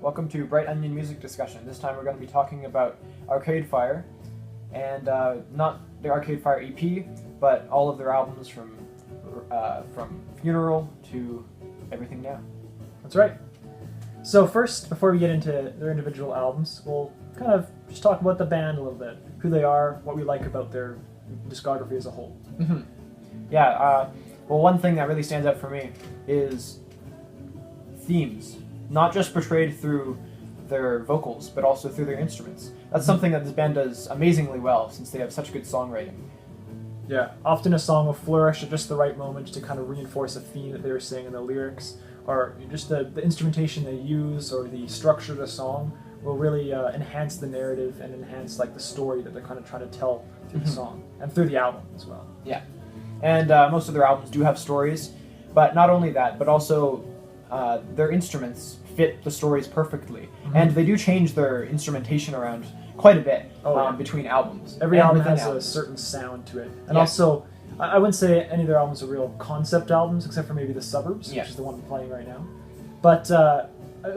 Welcome to Bright Onion Music Discussion. This time we're going to be talking about Arcade Fire, and not the Arcade Fire EP, but all of their albums from Funeral to Everything Now. That's right. So first, before we get into their individual albums, we'll kind of just talk about the band a little bit, who they are, what we like about their discography as a whole. Mm-hmm. Yeah, well, one thing that really stands out for me is themes. Not just portrayed through their vocals, but also through their instruments. That's something that this band does amazingly well, since they have such good songwriting. Yeah, often a song will flourish at just the right moment to kind of reinforce a theme that they were saying in the lyrics, or just the instrumentation they use, or the structure of the song will really enhance the narrative and enhance like the story that they're kind of trying to tell through the song, and through the album as well. Yeah, and most of their albums do have stories, but not only that, but also their instruments fit the stories perfectly, and they do change their instrumentation around quite a bit between albums. Every album has a certain sound to it, and also I wouldn't say any of their albums are real concept albums, except for maybe The Suburbs, which is the one I'm playing right now. But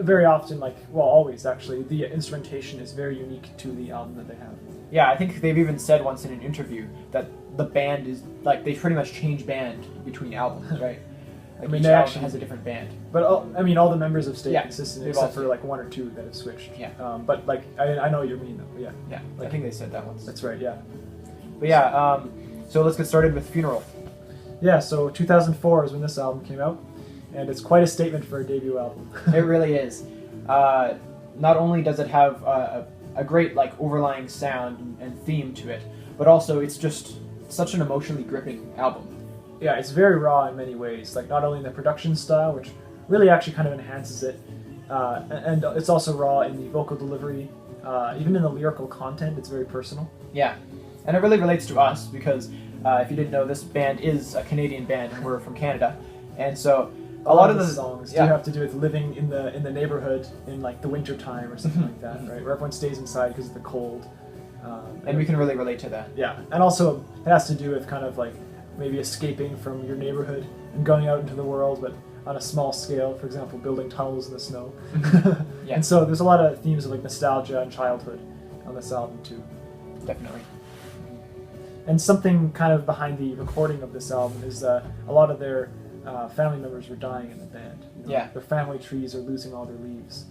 very often, always actually, the instrumentation is very unique to the album that they have. Yeah, I think they've even said once in an interview that the band is they pretty much change band between albums, right? Each album has a different band. But all the members have stayed consistent except for one or two that have switched. Yeah. But I know what you mean though. Yeah. Yeah. I think they said that once. That's right. Yeah. But yeah. So let's get started with Funeral. Yeah. So 2004 is when this album came out, and it's quite a statement for a debut album. It really is. Not only does it have a great overlying sound and theme to it, but also it's just such an emotionally gripping album. Yeah, it's very raw in many ways. Not only in the production style, which really actually kind of enhances it, and it's also raw in the vocal delivery, even in the lyrical content. It's very personal. Yeah, and it really relates to us because if you didn't know, this band is a Canadian band, and we're from Canada, and so a lot of the songs do have to do with living in the neighborhood in the winter time or something like that, right? Where everyone stays inside because of the cold. And we can really relate to that. Yeah, and also it has to do with kind of maybe escaping from your neighborhood and going out into the world, but on a small scale, for example, building tunnels in the snow. Yeah. And so there's a lot of themes of nostalgia and childhood on this album too. Definitely. And something kind of behind the recording of this album is a lot of their family members were dying in the band. Yeah. Their family trees are losing all their leaves.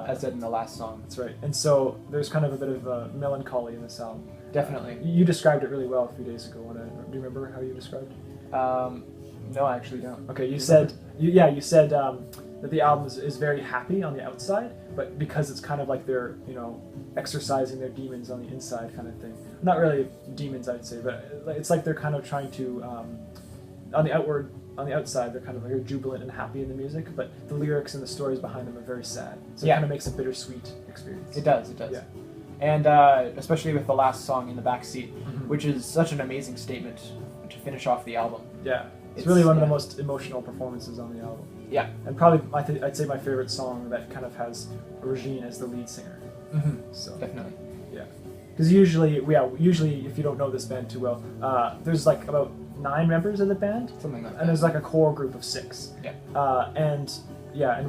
As said in the last song. That's right. And so there's kind of a bit of melancholy in this album. Definitely. You described it really well a few days ago. Do you remember how you described it? No, I actually don't. Okay, you said that the album is very happy on the outside, but because it's kind of like they're exercising their demons on the inside kind of thing. Not really demons, I'd say, but it's like they're kind of trying to on the outside they're kind of very jubilant and happy in the music, but the lyrics and the stories behind them are very sad. So it kind of makes a bittersweet experience. It does. Yeah. And especially with the last song, In the Backseat, which is such an amazing statement to finish off the album. Yeah, it's really one of the most emotional performances on the album. Yeah. And probably, I'd say my favorite song that kind of has Regine as the lead singer. So Definitely. Yeah. Because usually if you don't know this band too well, there's about 9 members of the band. Something like that. And there's a core group of 6. Yeah. And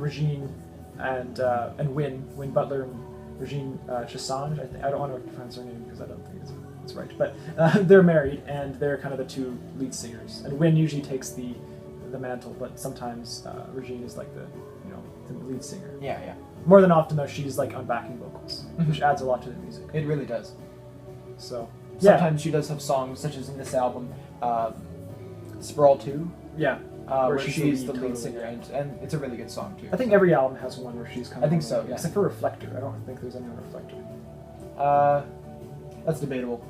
Regine and Win Butler and Regine Chassange, I don't want to pronounce her name because I don't think it's right, but they're married and they're kind of the 2 lead singers. And Win usually takes the mantle, but sometimes Regine is the lead singer. Yeah. More than often though, she's on backing vocals, which adds a lot to the music. It really does. So sometimes she does have songs such as in this album, Sprawl 2. Yeah. Where she's the lead singer, and it's a really good song too. I think every album has one where she's kind of. I think so. Yeah. Except for Reflector, I don't think there's any on Reflector. That's debatable,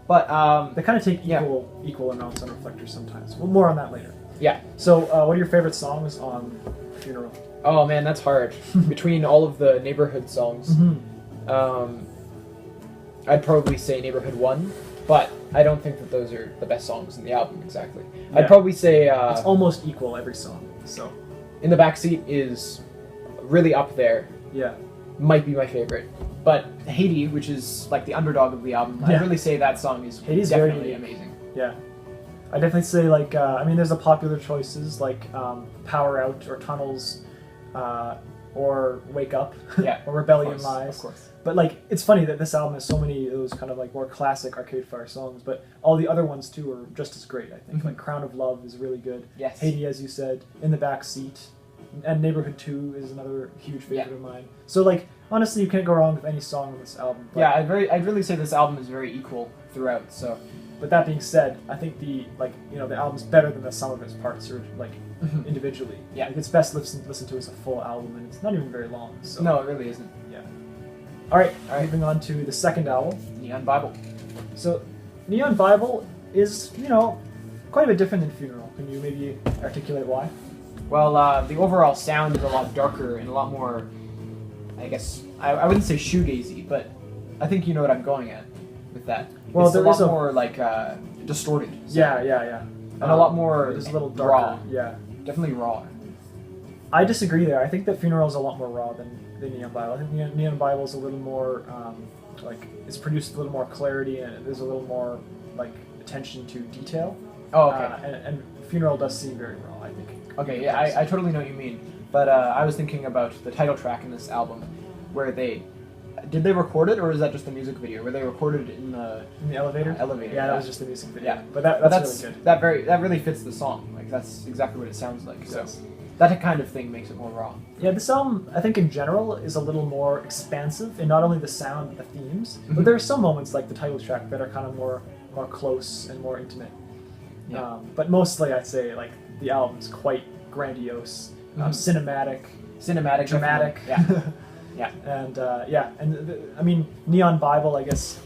but they kind of take equal amounts on Reflector sometimes. Well, more on that later. Yeah. So, what are your favorite songs on Funeral? Oh man, that's hard. Between all of the neighborhood songs, I'd probably say Neighborhood 1, but I don't think that those are the best songs in the album exactly. Yeah. I'd probably say it's almost equal every song. So, In the Backseat is really up there. Yeah. Might be my favorite. But Haiti, which is the underdog of the album, I'd really say that song is definitely amazing. Yeah. I definitely say there's the popular choices like Power Out or Tunnels, or Wake Up, Yeah, or Rebellion of Lies. course. But like, it's funny that this album has so many of those kind of like more classic Arcade Fire songs, but all the other ones too are just as great. I think Mm-hmm. like Crown of Love is really good. Yes. Haiti, as you said, In the Back Seat, and Neighborhood 2 is another huge favorite Yeah. of mine. So like, honestly, you can't go wrong with any song on this album. But, Yeah, I'd really say this album is very equal throughout. So But that being said, I think the album's better than the sum of its parts, or like Mhm. individually. Yeah. Like, it's best listened to as a full album, and it's not even very long. So no, it really isn't. All right, All right. moving on to the second album. Neon Bible. So, Neon Bible is, quite a bit different than Funeral. Can you maybe articulate why? Well, the overall sound is a lot darker and a lot more, I guess, I wouldn't say shoegazy, but I think you know what I'm going at with that. Well, it's there a lot is a- more like distorted. sound. Yeah. And a lot more It is a little darker. raw. Yeah. Definitely raw. I disagree there. I think that Funeral is a lot more raw than Neon Bible. I think Neon Bible is a little more, it's produced with a little more clarity, and there's a little more, attention to detail. Oh, okay. And Funeral does seem very raw, I think. Okay, yeah, I totally know what you mean. But I was thinking about the title track in this album, where did they record it, or is that just the music video? Where they recorded it in the In the elevator? elevator? Yeah, that was just the music video. Yeah. But But that's really good. that really fits the song. Like that's exactly what it sounds like. So Yes. that kind of thing makes it more raw. Yeah, this album, I think in general, is a little more expansive in not only the sound but the themes. Mhm. But there are some moments like the title track that are kind of more close and more intimate. Yeah. But mostly, I'd say the album's quite grandiose, Mhm. cinematic, dramatic. definitely. Yeah. I mean, Neon Bible, I guess,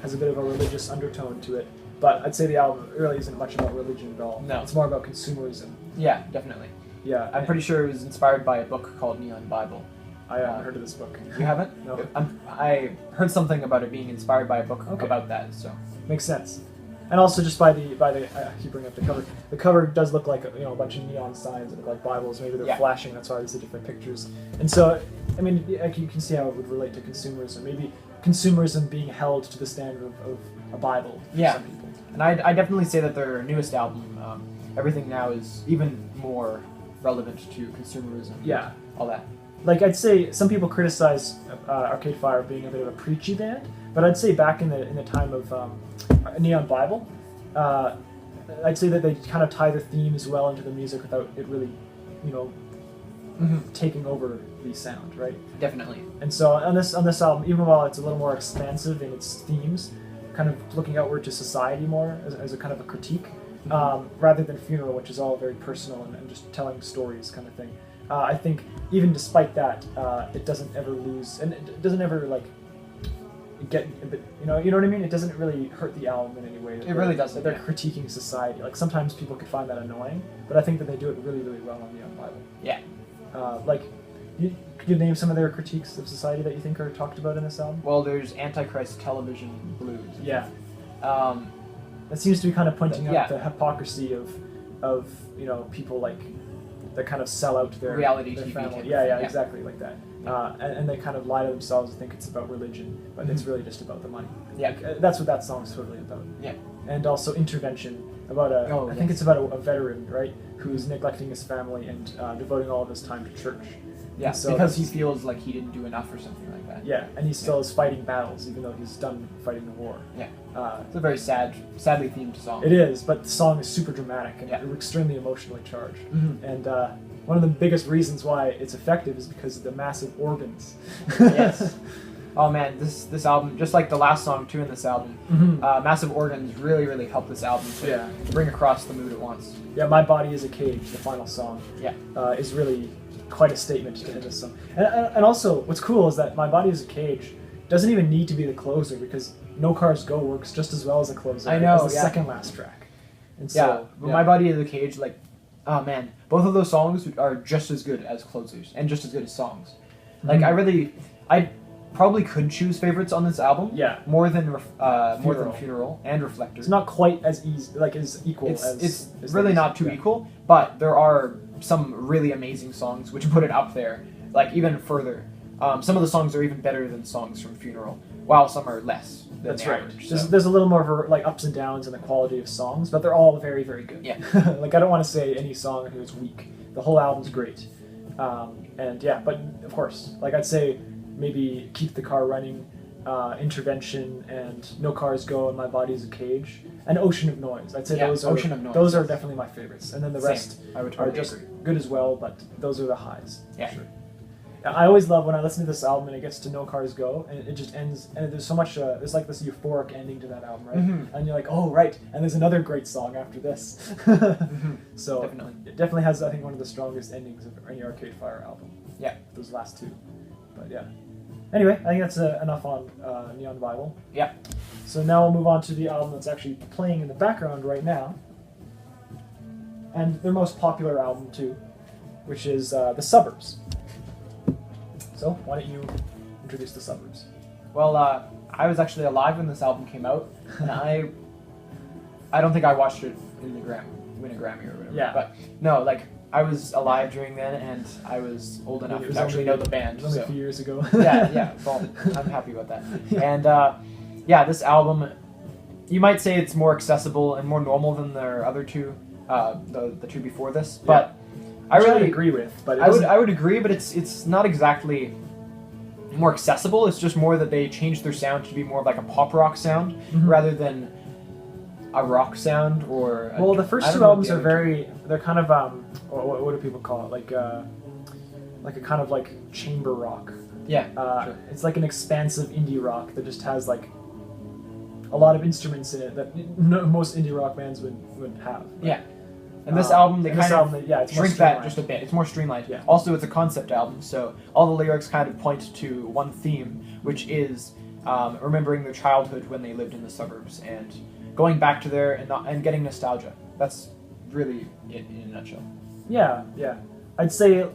has a bit of a religious undertone to it. But I'd say the album really isn't much about religion at all. No. It's more about consumerism. Yeah, definitely. Yeah, I'm pretty sure it was inspired by a book called Neon Bible. I haven't heard of this book. You haven't? No. I heard something about it being inspired by a book Okay. about that. So Makes sense. And also just by the I keep bringing up the cover. The cover does look like a bunch of neon signs that look like Bibles. Maybe they're Yeah. flashing. That's why there's the different pictures. And so, I mean, you can see how it would relate to consumerism. Maybe consumerism being held to the standard of a Bible for Yeah. some people. And I definitely say that their newest album, Everything Now, is even more relevant to consumerism. Yeah. All that. Like I'd say, some people criticize Arcade Fire being a bit of a preachy band, but I'd say back in the time of Neon Bible, I'd say that they kind of tie their themes well into the music without it really, taking over the sound, right? Definitely. And so on this album, even while it's a little more expansive in its themes, kind of looking outward to society more as a kind of a critique, rather than Funeral, which is all very personal and just telling stories kind of thing. I think even despite that, it doesn't ever lose, and it doesn't ever get a bit, you know what I mean? It doesn't really hurt the album in any way. It really doesn't, That they're yeah. critiquing society. Like sometimes people could find that annoying, but I think that they do it really, really well on Neon Bible. Yeah. Could you name some of their critiques of society that you think are talked about in this album? Well, there's Antichrist Television Blues. Yeah, Um, that seems to be kind of pointing Yeah. out the hypocrisy of people that kind of sell out their Reality their TV family. kind of Yeah, thing, yeah. exactly like that. And they kind of lie to themselves and think it's about religion, but it's really just about the money. Yeah. That's what that song's totally about. Yeah. And also Intervention, about I think it's about a veteran, right, who's neglecting his family and devoting all of his time to church. Yeah, And so because he that's- feels like he didn't do enough or something like that. Yeah, and he still is fighting battles, even though he's done fighting the war. Yeah. Uh, It's a very sadly themed song. It is, but the song is super dramatic and Yeah. extremely emotionally charged. Mhm. And one of the biggest reasons why it's effective is because of the massive organs. Yes. Oh man, this album, just like the last song too in this album, Mhm. massive organs really help this album to Yeah. bring across the mood it wants. Yeah, My Body is a Cage, the final song, Yeah. is really quite a statement to this song. And also, what's cool is that My Body is a Cage doesn't even need to be the closer, because No Cars Go works just as well as a closer. I know, as the yeah. second last track. And Yeah, so, but My Body is a Cage, like, oh man, both of those songs are just as good as closers and just as good as songs. Like, Mhm. I probably could choose favorites on this album. Yeah. More than Funeral and Reflector. It's not quite as easy, as equal It's as really those. not too Yeah. equal, but there are some really amazing songs which put it up there, like even further. Some of the songs are even better than songs from Funeral, while some are less than That's the right. average. There's, So. there's a little more ups and downs in the quality of songs, but they're all very, very good. Yeah. I don't want to say any song here is weak. The whole album's great. And yeah, but of course, like I'd say maybe Keep the Car Running, Intervention, and No Cars Go, and My Body's a Cage, and Ocean of Noise. I'd say Ocean of Noise, those are definitely my favorites. And then the Same. rest I would are totally just agree. good as well, but those are the highs. Yeah. For sure. I always love when I listen to this album and it gets to No Cars Go, and it just ends, and there's so much, there's like this euphoric ending to that album, right? Mhm. And you're like, oh, right, and there's another great song after this. So Definitely. it definitely has, I think, one of the strongest endings of any Arcade Fire album. Yeah. Those last two. But yeah. Anyway, I think that's enough on Neon Bible. Yeah. So now we'll move on to the album that's actually playing in the background right now. And their most popular album, too, which is The Suburbs. So, why don't you introduce The Suburbs? Well, I was actually alive when this album came out, and I don't think I watched it in the win a Grammy or whatever. Yeah. But no, like I was alive during then, and I was old enough It was to actually know the band. It was only So. a few years ago. yeah. Well, I'm happy about that. And yeah, this album, you might say it's more accessible and more normal than their other two, the two before this. But I Which really agree with, but I would agree, but it's not exactly more accessible. It's just more that they changed their sound to be more of like a pop rock sound rather than a rock sound or. Well, the first two albums are they're kind of what do people call it? Like a kind of like chamber rock. Yeah, sure. It's like an expansive indie rock that just has like a lot of instruments in it that most indie rock bands would have. Right? Yeah. And this album, they kind of it's shrink that just a bit. It's more streamlined. Yeah. Also, it's a concept album, so all the lyrics kind of point to one theme, which is remembering their childhood when they lived in the suburbs and going back to there and getting nostalgia. That's really it in a nutshell. Yeah. I'd say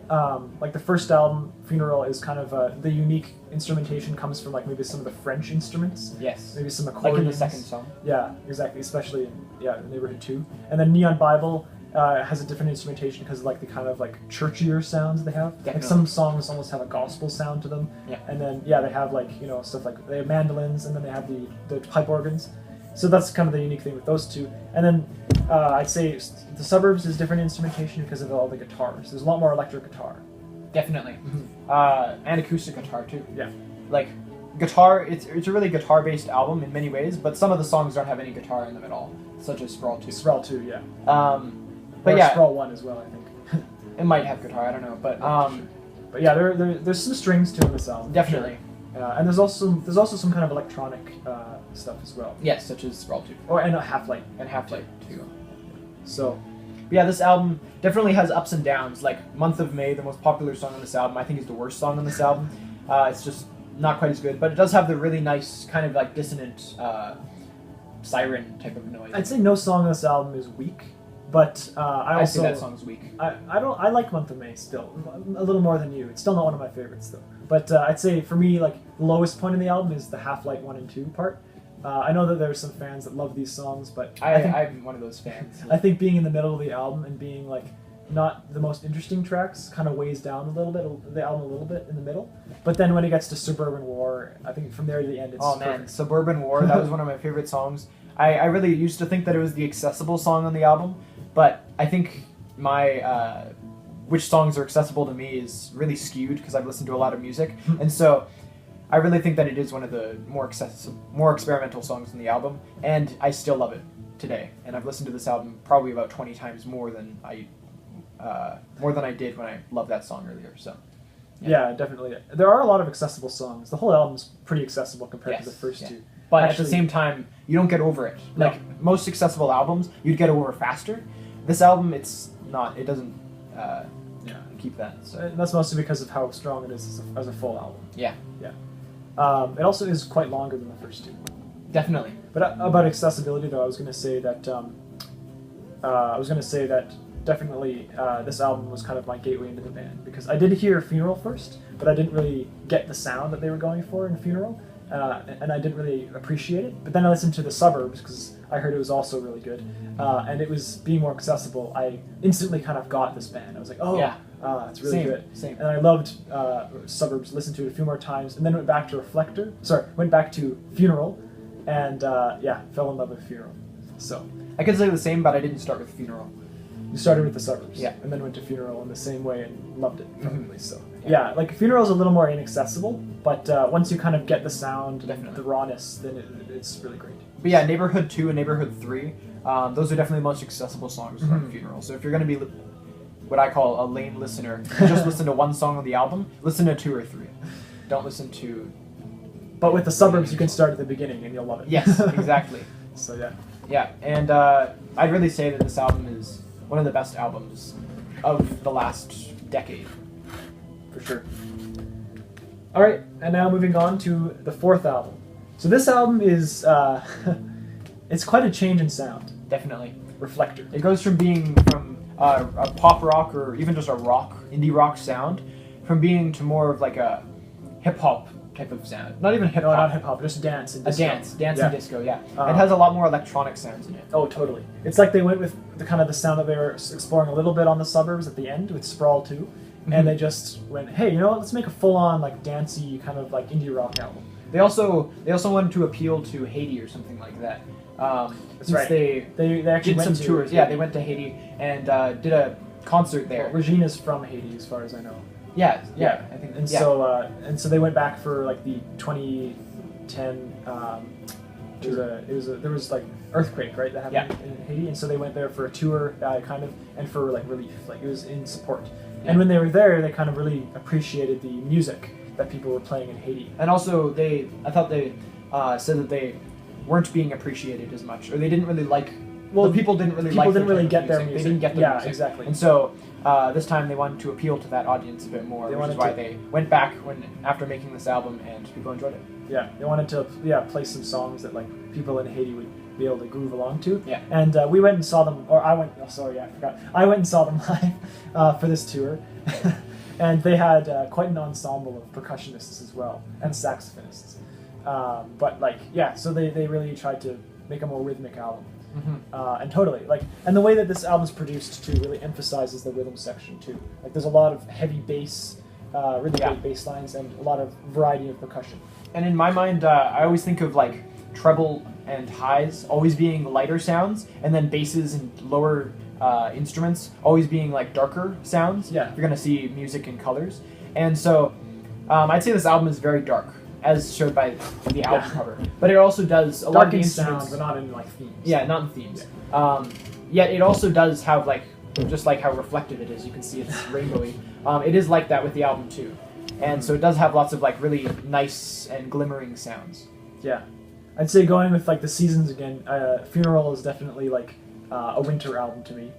like the first album, Funeral, is kind of the unique instrumentation comes from like maybe some of the French instruments. Yes. Maybe some Like accordions. in the second song. Yeah, exactly. Especially in Neighborhood 2. And then Neon Bible has a different instrumentation because of like the kind of like churchier sounds they have. Definitely. Like some songs almost have a gospel sound to them. Yeah. And then they have like stuff like they have mandolins and then they have the pipe organs. So that's kind of the unique thing with those two. And then I'd say The Suburbs is different instrumentation because of all the guitars. There's a lot more electric guitar. Definitely. And acoustic guitar too. Yeah. Like guitar, it's a really guitar-based album in many ways, but some of the songs don't have any guitar in them at all, such as Sprawl 2. Sprawl 2, yeah. But or yeah, Sprawl 1 as well, I think. it might have guitar. I don't know, but But yeah, there's some strings to this album. definitely. And there's also some kind of electronic stuff as well. Yes, such as Sprawl 2 And Half-Light. and Half-Light 2. So, But yeah, this album definitely has ups and downs. Like Month of May, the most popular song on this album, I think is the worst song on this album. It's just not quite as good, but it does have the really nice kind of like dissonant siren type of noise. I'd say no song on this album is weak, but I say that song's weak. I like Month of May still a little more than you. It's still not one of my favorites though. But I'd say for me, like the lowest point in the album is the Half-Light 1 and 2 part. I know that there's some fans that love these songs, but I'm one of those fans. I think being in the middle of the album and being like not the most interesting tracks kind of weighs down the album a little bit in the middle. But then when it gets to Suburban War, I think from there to the end it's perfect. Suburban War, that was one of my favorite songs. I really used to think that it was the accessible song on the album, but I think my which songs are accessible to me is really skewed because I've listened to a lot of music, and so I really think that it is one of the more experimental songs on the album, and I still love it today. And I've listened to this album probably about 20 times more than I did when I loved that song earlier. So yeah, definitely. There are a lot of accessible songs. The whole album's pretty accessible compared to the first two. But at the same time, you don't get over it. No. Like most accessible albums, you'd get over faster. This album, it's not. It doesn't keep that. So And that's mostly because of how strong it is as a full album. yeah, It also is quite longer than the first two. definitely. But about accessibility, though, I was going to say that definitely this album was kind of my gateway into the band because I did hear Funeral first, but I didn't really get the sound that they were going for in Funeral, and I didn't really appreciate it. But then I listened to The Suburbs because I heard it was also really good, and it was being more accessible. I instantly kind of got this band. I was like, oh. Yeah. It's really good. Same. And I loved Suburbs, listened to it a few more times, and then went back to Funeral, and fell in love with Funeral. So I could say the same, but I didn't start with Funeral. You started with the suburbs, Yeah. and then went to Funeral in the same way and loved it probably. So like Funeral's a little more inaccessible, but once you kind of get the sound, Definitely. the rawness, then it's really great. But yeah, Neighborhood 2 and Neighborhood 3, those are definitely the most accessible songs from Funeral. So if you're going to be what I call a lame listener, you just listen to one song on the album, listen to 2 or 3. Don't listen to... But with the suburbs, you can start at the beginning and you'll love it. Yes, exactly. So yeah. Yeah, and I'd really say that this album is one of the best albums of the last decade. For sure. All right, and now moving on to the 4th album. So this album is it's quite a change in sound. Definitely. Reflector. It goes from being from a pop rock or even just a rock, indie rock sound, from being to more of like a hip hop type of sound. Not even hip No, hop. not hip hop, just dance and disco. Dance and disco. Yeah, Uh-huh. it has a lot more electronic sounds in it. Oh, totally. It's like they went with the kind of the sound that they were exploring a little bit on the suburbs at the end with Sprawl 2, and they just went, hey, you know what? Let's make a full-on like dancey kind of like indie rock album. They also wanted to appeal to Haiti or something like that. That's since right. They actually did went some to tours. Haiti. Yeah, they went to Haiti and did a concert there. Well, Regina's from Haiti, as far as I know. Yeah, I think. And yeah. so they went back for like the 2010. There was like earthquake, right, that happened in Haiti, and so they went there for a tour, kind of, and for like relief, like it was in support. And when they were there, they kind of really appreciated the music that people were playing in Haiti. And also, I thought they said that they weren't being appreciated as much, or they didn't really like. Well, the people didn't really get their music. They didn't get their music. Yeah, exactly. And so this time they wanted to appeal to that audience a bit more, which is why they went back after making this album, and people enjoyed it. Yeah, they wanted to play some songs that like people in Haiti would be able to groove along to. Yeah. And we went and saw them, or I went. Oh, sorry, I forgot. I went and saw them live for this tour, and they had quite an ensemble of percussionists as well and saxophonists. But like, yeah, so they really tried to make a more rhythmic album. And totally and the way that this album's produced too really emphasizes the rhythm section too. Like there's a lot of heavy bass, really great bass lines, and a lot of variety of percussion. And in my mind, I always think of like treble and highs always being lighter sounds, and then basses and lower instruments always being like darker sounds. Yeah. If you're gonna see music in colors, and so I'd say this album is very dark, as showed by the album cover. But it also does a lot of the instruments, sound, but not in like themes. Yeah, not in themes. Yet it also does have like, just like how reflective it is. You can see it's rainbowy. It is like that with the album too, and so it does have lots of like really nice and glimmering sounds. Yeah, I'd say going with like the seasons again. Funeral is definitely like a winter album to me.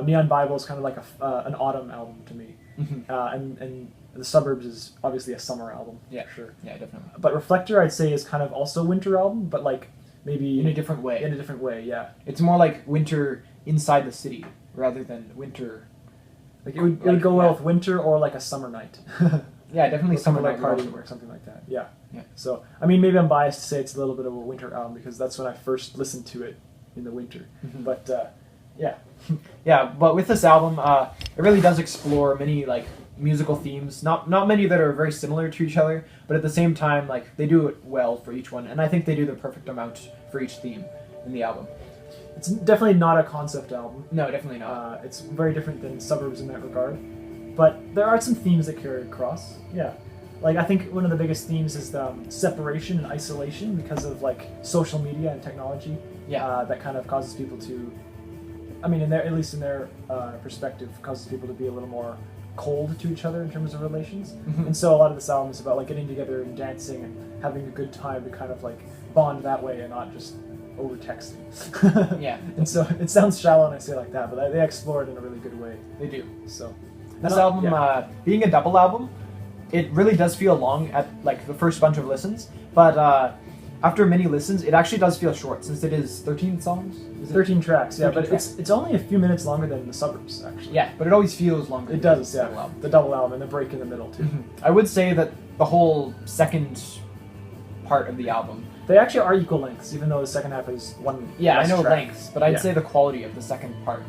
Neon Bible is kind of like an autumn album to me, and the Suburbs is obviously a summer album. Yeah, for sure. Yeah, definitely. But Reflector, I'd say, is kind of also a winter album, but like maybe in a different way. In a different way, yeah. It's more like winter inside the city rather than winter. Like it would go well with winter or like a summer night. Yeah, definitely summer night party or something like that. Yeah. So I mean, maybe I'm biased to say it's a little bit of a winter album because that's when I first listened to it in the winter. But yeah. Yeah, but with this album, it really does explore many like musical themes. Not many that are very similar to each other, but at the same time, like they do it well for each one, and I think they do the perfect amount for each theme in the album. It's definitely not a concept album. No, definitely not. It's very different than Suburbs in that regard, but there are some themes that carry across. Yeah. Like I think one of the biggest themes is separation and isolation because of like social media and technology. Yeah. That kind of causes people to, I mean, at least in their perspective, causes people to be a little more cold to each other in terms of relations. And so a lot of this album is about like getting together and dancing and having a good time to kind of like bond that way and not just over texting. Yeah. And so it sounds shallow when I say it like that, but they explore it in a really good way. They do. So this album, being a double album, it really does feel long at like the first bunch of listens, but after many listens, it actually does feel short since it is 13 songs. Is it? 13 tracks, yeah, 13 but tracks. it's only a few minutes longer than the Suburbs, actually. Yeah, but it always feels longer. It than does, the yeah. double album. The double album and the break in the middle too. I would say that the whole second part of the album. They actually are equal lengths, even though the second half is one. Yeah, I less know track. lengths, but I'd say the quality of the second part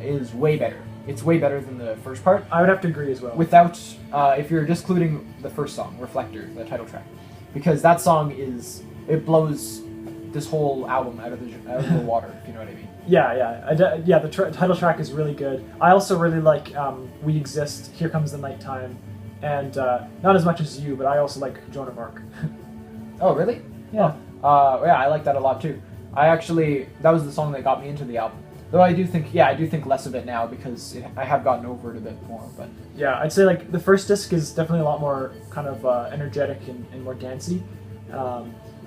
is way better. It's way better than the first part. I would have to agree as well. Without, if you're just including the first song, Reflector, the title track, because that song it blows this whole album out of the water, if you know what I mean. Yeah. The title track is really good. I also really like "We Exist," "Here Comes the Nighttime," and not as much as you, but I also like "Joan of Arc." Oh, really? Yeah. Yeah, I like that a lot too. That was the song that got me into the album. Though I do think less of it now because I have gotten over it a bit more. But yeah, I'd say like the first disc is definitely a lot more kind of energetic and more dancey.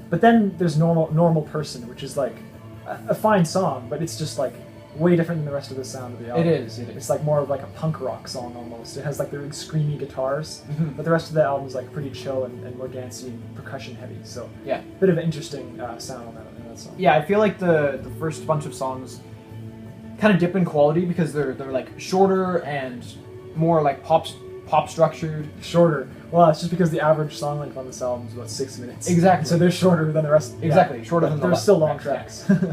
But then there's Normal Person, which is like a fine song, but it's just like way different than the rest of the sound of the album. It is. It's like more of like a punk rock song almost. It has like the really screamy guitars, Mm-hmm. but the rest of the album is like pretty chill and more dancey and percussion heavy. So Yeah. a bit of an interesting sound on that song. Yeah, I feel like the first bunch of songs kind of dip in quality because they're like shorter and more like pop structured. Shorter. Well, it's just because the average song length on this album is about 6 minutes. Exactly. So they're shorter than the rest. Exactly, yeah. shorter But than the they're last still long tracks, tracks.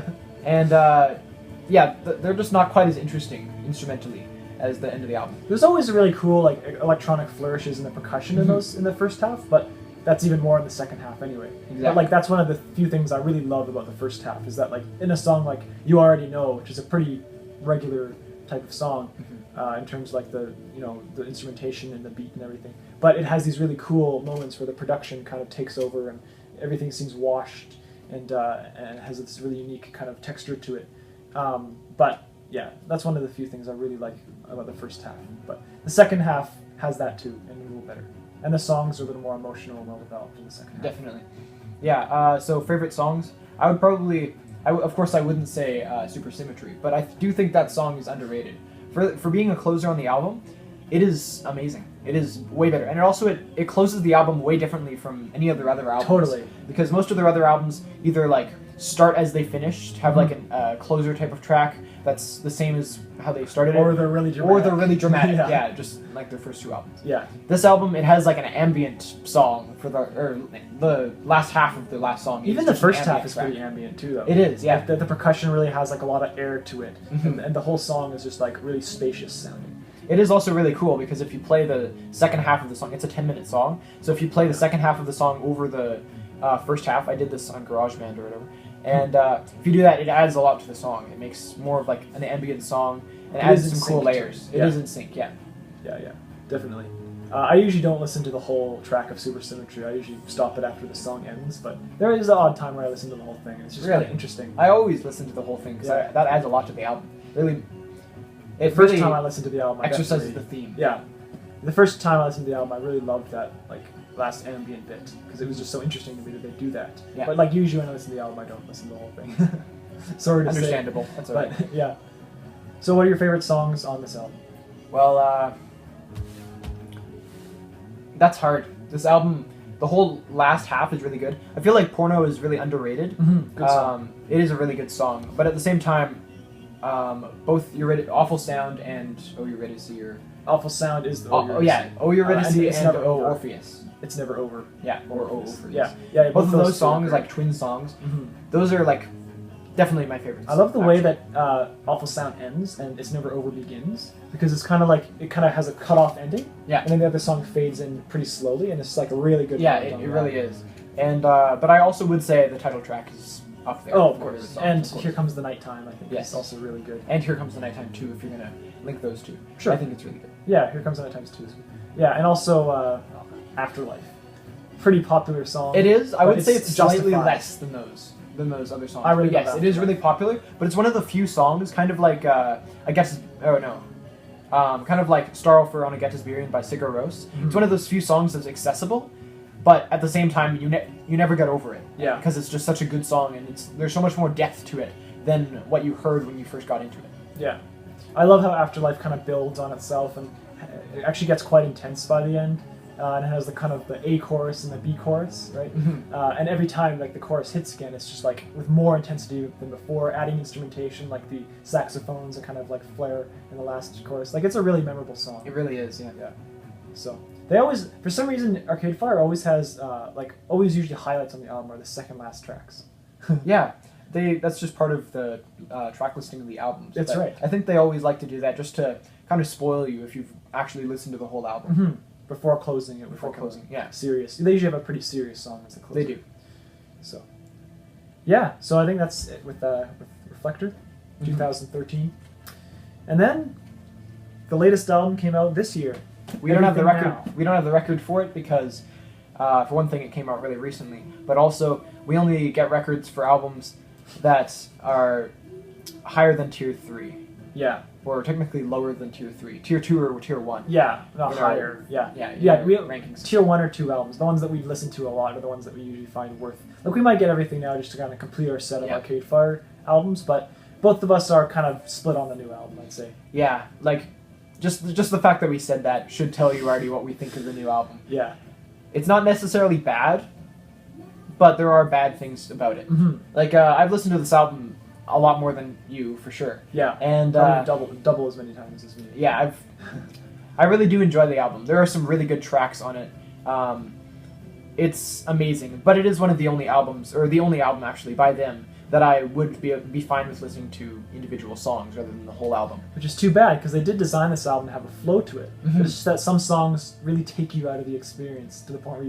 And they're just not quite as interesting instrumentally as the end of the album. There's always really cool like electronic flourishes in the percussion in the first half, but that's even more in the second half anyway. Exactly. But like that's one of the few things I really love about the first half is that like in a song like You Already Know, which is a pretty regular type of song in terms of like the instrumentation and the beat and everything, but it has these really cool moments where the production kind of takes over and everything seems washed and has this really unique kind of texture to it. But yeah, that's one of the few things I really like about the first half. But the second half has that too, and a little better. And the songs are a little more emotional and well developed in the second half. Definitely. Yeah. So favorite songs, I would probably. Of course, I wouldn't say Supersymmetry, but I do think that song is underrated. For being a closer on the album, it is amazing. It is way better, and it closes the album way differently from any of their other albums. Totally. Because most of their other albums either like start as they finished, have like a closer type of track that's the same as how they started Or it, they're really dramatic. yeah, just like their first two albums. Yeah. This album, it has like an ambient song for the last half of the last song. Even is the just an first half ambient is track. pretty ambient too, though. It is, yeah. Like, the percussion really has like a lot of air to it, Mhm. and the whole song is just like really spacious sounding. It is also really cool because if you play the second half of the song, it's a 10-minute song. So if you play the second half of the song over the first half, I did this on GarageBand or whatever, and if you do that, it adds a lot to the song. It makes more of like an ambient song and It adds is in some cool sync, layers. too. It Yeah. is in sync, yeah. Yeah, definitely. I usually don't listen to the whole track of Supersymmetry. I usually stop it after the song ends, but there is an odd time where I listen to the whole thing. It's just Really? really interesting. I always listen to the whole thing because Yeah. that adds a lot to the album. Really, it First really time I listened to the album, I exercises the definitely- theme. Yeah, the first time I listened to the album, I really loved that like last ambient bit because it was just so interesting to me that they do that. Yeah. But like usually when I listen to the album, I don't listen to the whole thing. Sorry to say. Understandable. That's okay. But yeah. So what are your favorite songs on this album? Well, that's hard. This album, the whole last half is really good. I feel like Porno is really underrated. Good song. It is a really good song, but at the same time, both Awful Sound and Oh You're Ready to See Your... Awful Sound is the Oh yeah, Oh You're Ready to and See It's and Never Oh Over. Orpheus. It's Never Over. Yeah, or Oh Orpheus. Orpheus. Yeah. Both of those two are songs, great. like twin songs, Mhm. those are like definitely my favorites. I love the way actually. that Awful Sound ends and It's Never Over begins because it's kind of like it kind of has a cut-off ending. Yeah. And then the other song fades in pretty slowly and it's like a really good. Yeah, moment on it the really album. is. And but I also would say the title track is up there. Oh, of for course. the songs, And of course. Here Comes the Nighttime, I think, Yes. is also really good. And Here Comes the Nighttime too, if you're gonna link those two. Sure. I think it's really good. Yeah, Here Comes the Nighttime too. Yeah, and also Afterlife. Pretty popular song. It is. I But would say it's it's slightly justified. less than those other songs. I really But love yes, that it is one. really popular. But it's one of the few songs, kind of like I guess. Oh no. Kind of like Staroffer on a Get His by Sigur Rós. Mhm. It's one of those few songs that's accessible, but at the same time you never get over it. Yeah. Because it's just such a good song and there's so much more depth to it than what you heard when you first got into it. Yeah. I love how Afterlife kind of builds on itself and it actually gets quite intense by the end. And it has the kind of the A chorus and the B chorus, right? Mhm. And every time like the chorus hits again, it's just like with more intensity than before, adding instrumentation like the saxophones and kind of like flare in the last chorus. Like it's a really memorable song. It really is. Yeah. Yeah. So they always, for some reason, Arcade Fire always has always usually highlights on the album are the second last tracks. Yeah. That's just part of the track listing of the albums. That's But right. I think they always like to do that just to kind of spoil you if you've actually listened to the whole album. Mm-hmm. Before closing it. with Before like a closing, yeah. Serious. They usually have a pretty serious song as a closer. They do. So. Yeah, so I think that's it with Reflector, 2013. And then the latest album came out this year. We don't have the Everything record. Now. We don't have the record for it because, for one thing, it came out really recently. But also, we only get records for albums that are higher than tier 3, Yeah, or technically lower than tier 3. Tier 2 or tier 1. yeah, not You know, higher. Yeah, Yeah. We Rankings. tier 1 or 2 albums. The ones that we listen to a lot are the ones that we usually find worth. Like we might get Everything Now just to kind of complete our set of Yeah. Arcade Fire albums, but both of us are kind of split on the new album. I'd say. Yeah, like just the fact that we said that should tell you already what we think of the new album. Yeah. It's not necessarily bad, but there are bad things about it. Mm-hmm. Like I've listened to this album a lot more than you, for sure. Yeah. And Probably double as many times as me. yeah, I really do enjoy the album. There are some really good tracks on it. It's amazing, but it is one of the only albums, or the only album actually by them, that I would be fine with listening to individual songs rather than the whole album. Which is too bad because they did design this album to have a flow to it. Mhm. But it's just that some songs really take you out of the experience to the point where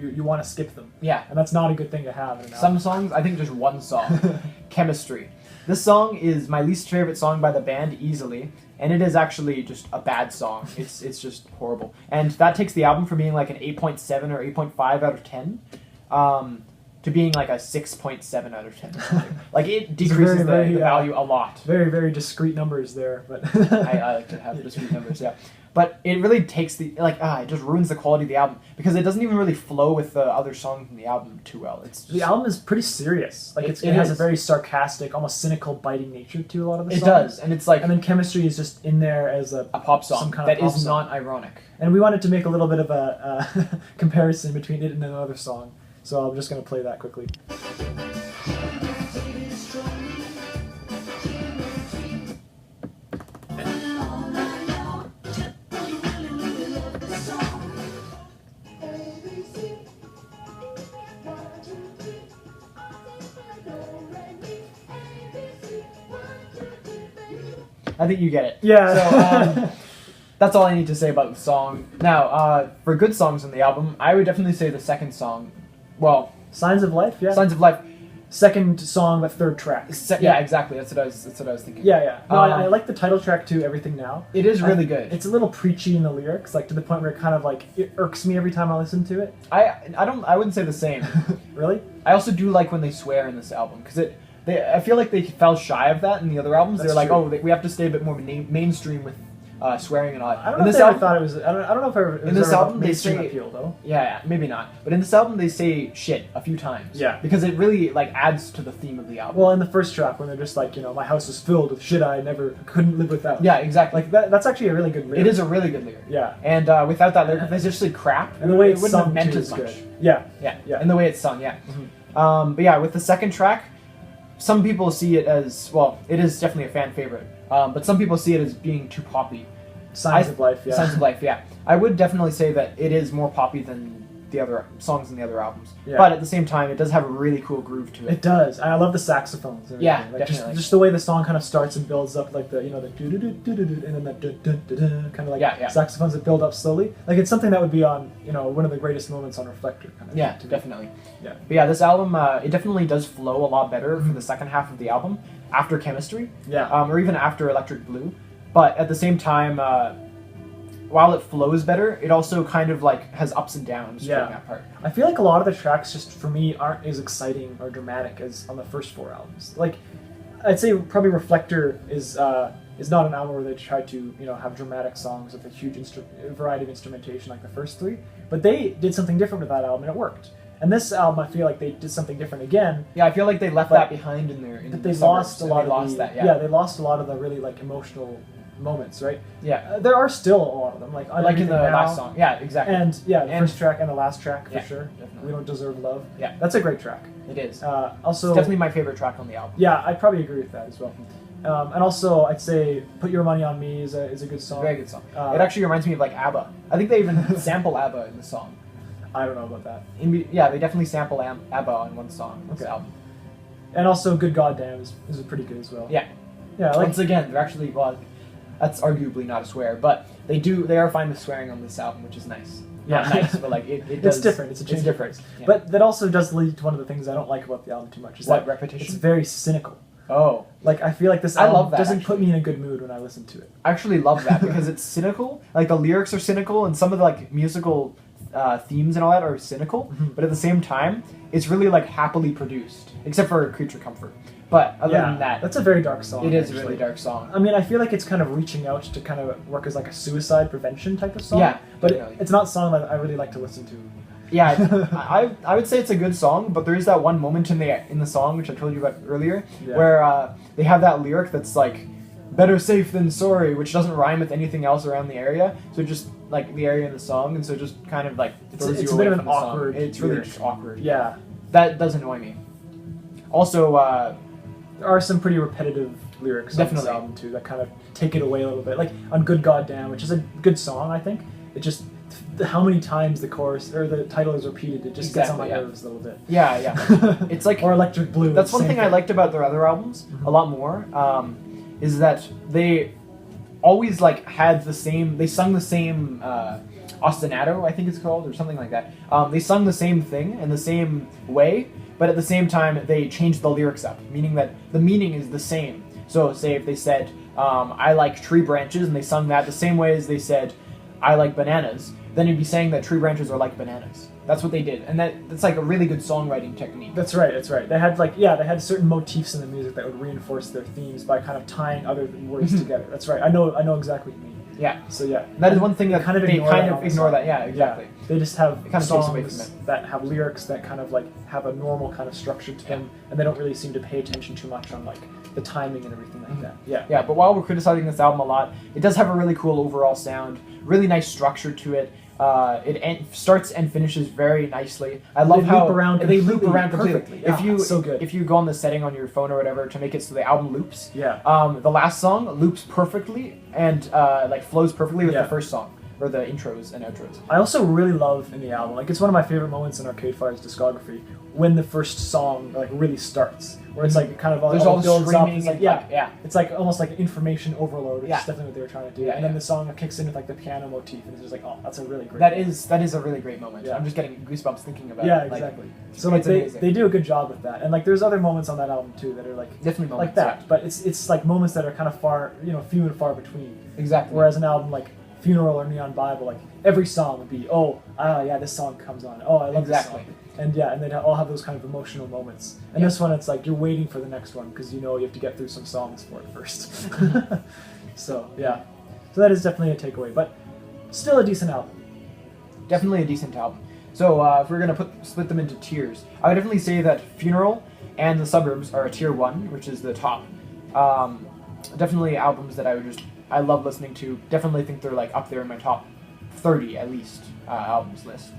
you want to skip them, Yeah, and that's not a good thing to have in an album. some songs, I think just one song, Chemistry. This song is my least favorite song by the band easily, and it is actually just a bad song. It's just horrible. And that takes the album from being like an 8.7 or 8.5 out of 10 to being like a 6.7 out of 10. Like it decreases very, the value a lot. Very, very discrete numbers there, but I like to have discrete numbers, yeah. But it really takes it just ruins the quality of the album because it doesn't even really flow with the other songs in the album too well. It's just, the album is pretty serious. Like It it has a is. very sarcastic, almost cynical, biting nature to a lot of the it songs. does, and it's like And then Chemistry is just in there as a a pop song some kind that of pop is song. not ironic. And we wanted to make a little bit of a comparison between it and another song. So I'm just going to play that quickly. I think you get it. Yeah. So that's all I need to say about the song. Now, for good songs on the album, I would definitely say the second song. Well, Signs of Life, yeah. Signs of Life. Second song, but third track. Yeah, exactly. That's what I was thinking. Yeah, yeah. No, Um, I like the title track too, Everything Now. It is really good. It's a little preachy in the lyrics, like to the point where it kind of like it irks me every time I listen to it. I wouldn't say the same. Really? I also do like when they swear in this album because I feel like they fell shy of that in the other albums. That's They're like, true. we have to stay a bit more mainstream with swearing and all. I don't In know if this they ever album, thought it was. I don't know if it was in this ever album, they mainstream say- appeal though. yeah, maybe not. But in this album, they say shit a few times. Yeah. Because it really like adds to the theme of the album. Well, in the first track, when they're just like, my house is filled with shit I never couldn't live without. yeah, exactly. Like that's actually a really good lyric. It is a really good lyric. Yeah. And without that lyric, if they just said crap, And the way it it's wouldn't have sung meant too as is much. good. Yeah. Yeah, Yeah. and the way it's sung, yeah. Mhm. But yeah, with the second track, some people see it as, well, it is definitely a fan favorite, but some people see it as being too poppy. Signs of Life, yeah. Signs of Life, yeah. I would definitely say that it is more poppy than the other songs in the other albums. Yeah. But at the same time, it does have a really cool groove to it. It does. I love the saxophones. And Yeah, everything. Like definitely. Just the way the song kind of starts and builds up, like the the do do do do do and then that kind of like Yeah, yeah. saxophones that build up slowly. Like it's something that would be on one of the greatest moments on Reflector. Kind of Yeah, thing to me. definitely. Yeah. But yeah, this album, it definitely does flow a lot better for the second half of the album, after Chemistry, Yeah. or even after Electric Blue. But at the same time, while it flows better, it also kind of like has ups and downs Yeah. during that part. I feel like a lot of the tracks just for me aren't as exciting or dramatic as on the first 4 albums. Like I'd say probably Reflector is not an album where they try to have dramatic songs with a huge variety of instrumentation like the first 3, but they did something different with that album and it worked. And this album, I feel like they did something different again. Yeah, I feel like they left But- that behind in their. That they lost a lot of that. they lost a lot of the really like emotional moments, right? Yeah, There are still a lot of them, like like in the Everything Now, last song. Yeah, exactly. and the And- first track and the last track for Yeah, sure. definitely. We Don't Deserve Love. Yeah. That's a great track. It is. Also, It's definitely my favorite track on the album. yeah, I'd probably agree with that as well. And also, I'd say "Put Your Money on Me" is a good song. Very good song. Uh, It actually reminds me of like ABBA. I think they even sample ABBA in the song. I don't know about that. Yeah, they definitely sample ABBA on one song on this Okay. album. And also, "Good Goddamn" is pretty good as well. Yeah. Yeah, like Once again, they're actually, well, that's arguably not a swear, but They are fine with swearing on this album, which is nice. Yeah. Not nice, but like it does. It's different. It's a change of different. pace. Yeah. But that also does lead to one of the things I don't like about the album too much. Is What, that repetition? It's very cynical. Oh. Like, I feel like this I album love that, doesn't put actually. me in a good mood when I listen to it. I actually love that because it's cynical. Like the lyrics are cynical, and some of the like musical themes and all that are cynical. Mhm. But at the same time, it's really like happily produced, except for Creature Comfort. But other than that, that's a very dark song. it is a actually. really dark song. I mean, I feel like it's kind of reaching out to kind of work as like a suicide prevention type of song. Yeah, but definitely. it's not a song that I really like to listen to. Yeah, I would say it's a good song, but there is that one moment in the song which I told you about earlier, Yeah. where they have that lyric that's like, "Better safe than sorry," which doesn't rhyme with anything else around the area. So just like the area in the song, and so it just kind of like throws It's you a bit away of from an the song. awkward It's really lyric. just awkward. Yeah, That does annoy me. Also, there are some pretty repetitive lyrics on Definitely. this album too that kind of take it away a little bit. Like on "Good Goddamn," which is a good song, I think. It just how many times the chorus or the title is repeated, it just gets on my Exactly, yeah. nerves a little bit. yeah. It's like or "Electric Blue." that's one same thing I liked about their other albums a lot more, is that they always like had the same. They sung the same ostinato, I think it's called, or something like that. They sung the same thing in the same way, but at the same time they changed the lyrics up, meaning that the meaning is the same. So, say if they said, "I like tree branches," and they sung that the same way as they said, "I like bananas," then you'd be saying that tree branches are like bananas. That's what they did, and that's like a really good songwriting technique. That's right. That's right. They had they had certain motifs in the music that would reinforce their themes by kind of tying other words together. That's right. I know exactly what you mean. Yeah. So yeah, That is one thing that kind of they ignore kind that of on the ignore song. that. Yeah, exactly. Yeah. They just have It kind of takes away from songs it. that have lyrics that kind of like have a normal kind of structure to them, and they don't really seem to pay attention too much on like the timing and everything like that. Yeah. Yeah, but while we're criticizing this album a lot, it does have a really cool overall sound, really nice structure to it. Starts and finishes very nicely. I love They how loop around they loop completely around completely. perfectly. If Yeah, you so good. if you go on the setting on your phone or whatever to make it so the album loops, Yeah. the last song loops perfectly and like flows perfectly with Yeah. the first song or the intros and outros. I also really love in the album, like it's one of my favorite moments in Arcade Fire's discography, when the first song like really starts, where it's like kind of There's all builds up. screaming It's like and yeah, it's like almost like information overload, which Yeah. is definitely what they were trying to do. Yeah, and then yeah. the song kicks in with like the piano motif, and it's just like, oh, that's a really great. That moment. is a really great moment. Yeah. I'm just getting goosebumps thinking about Yeah, it. Like, exactly. So like it's they, amazing. they do a good job with that, and like there's other moments on that album too that are like definitely moments like that, yeah. but it's like moments that are kind of far, few and far between. Exactly. Whereas an album like Funeral or Neon Bible, like every song would be, this song comes on. Oh, I love Exactly. this song. And yeah, and they'd all have those kind of emotional moments. And Yeah. this one, it's like you're waiting for the next one because you have to get through some songs for it first. So yeah, so that is definitely a takeaway, but still a decent album. Definitely a decent album. So if we're gonna split them into tiers, I would definitely say that Funeral and The Suburbs are a tier 1, which is the top. Definitely albums that I love listening to. Definitely think they're like up there in my top 30 at least albums list,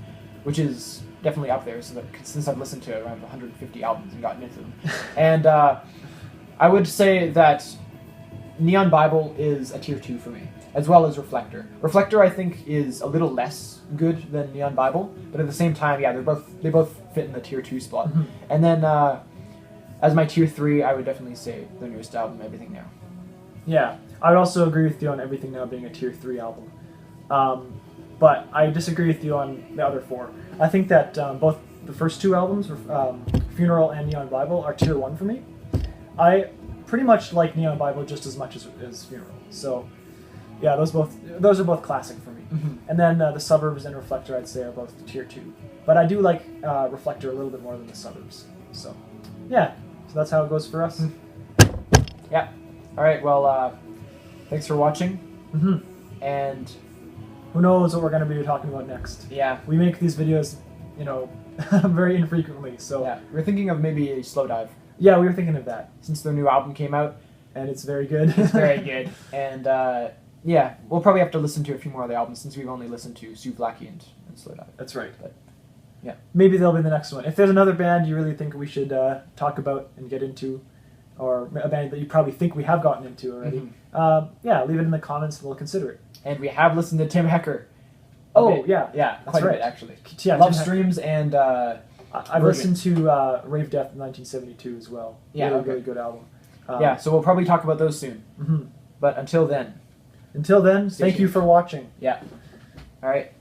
which is definitely up there since I've listened to around 150 albums and gotten into them. And I would say that Neon Bible is a tier 2 for me, as well as Reflector. Reflector I think is a little less good than Neon Bible, but at the same time, yeah, they both fit in the tier 2 slot. Mhm. And then as my tier 3, I would definitely say their newest album, Everything Now. Yeah, I would also agree with you on Everything Now being a tier 3 album. But I disagree with you on the other 4. I think that both the first 2 albums, Funeral and Neon Bible, are tier 1 for me. I pretty much like Neon Bible just as much as Funeral. So yeah, those are both classic for me. Mhm. And then The Suburbs and Reflector, I'd say, are both tier 2. But I do like Reflector a little bit more than The Suburbs. So yeah, so that's how it goes for us. Yeah. All right. Well, thanks for watching. Hmm. And Who knows what we're going to be talking about next? yeah, We make these videos, very infrequently. So yeah, we're thinking of maybe a slow dive yeah, we were thinking of that, since their new album came out. and it's very good. It's very good. And yeah, we'll probably have to listen to a few more of the albums since we've only listened to Souvlaki and Slow Dive. That's right. But yeah. Maybe they'll be the next one. If there's another band you really think we should talk about and get into, or a band that you probably think we have gotten into already, yeah, leave it in the comments and we'll consider it. And we have listened to Tim Hecker. Oh, bit. yeah. Yeah, That's quite a right. bit actually. Yeah, Love Tim Hecker. Streams and I've listened to Rave Death in 1972 as well. Yeah, really, okay. really good album. yeah, so we'll probably talk about those soon. Mhm. But until then, Until then, Stay thank you tuned. for watching. Yeah. All right.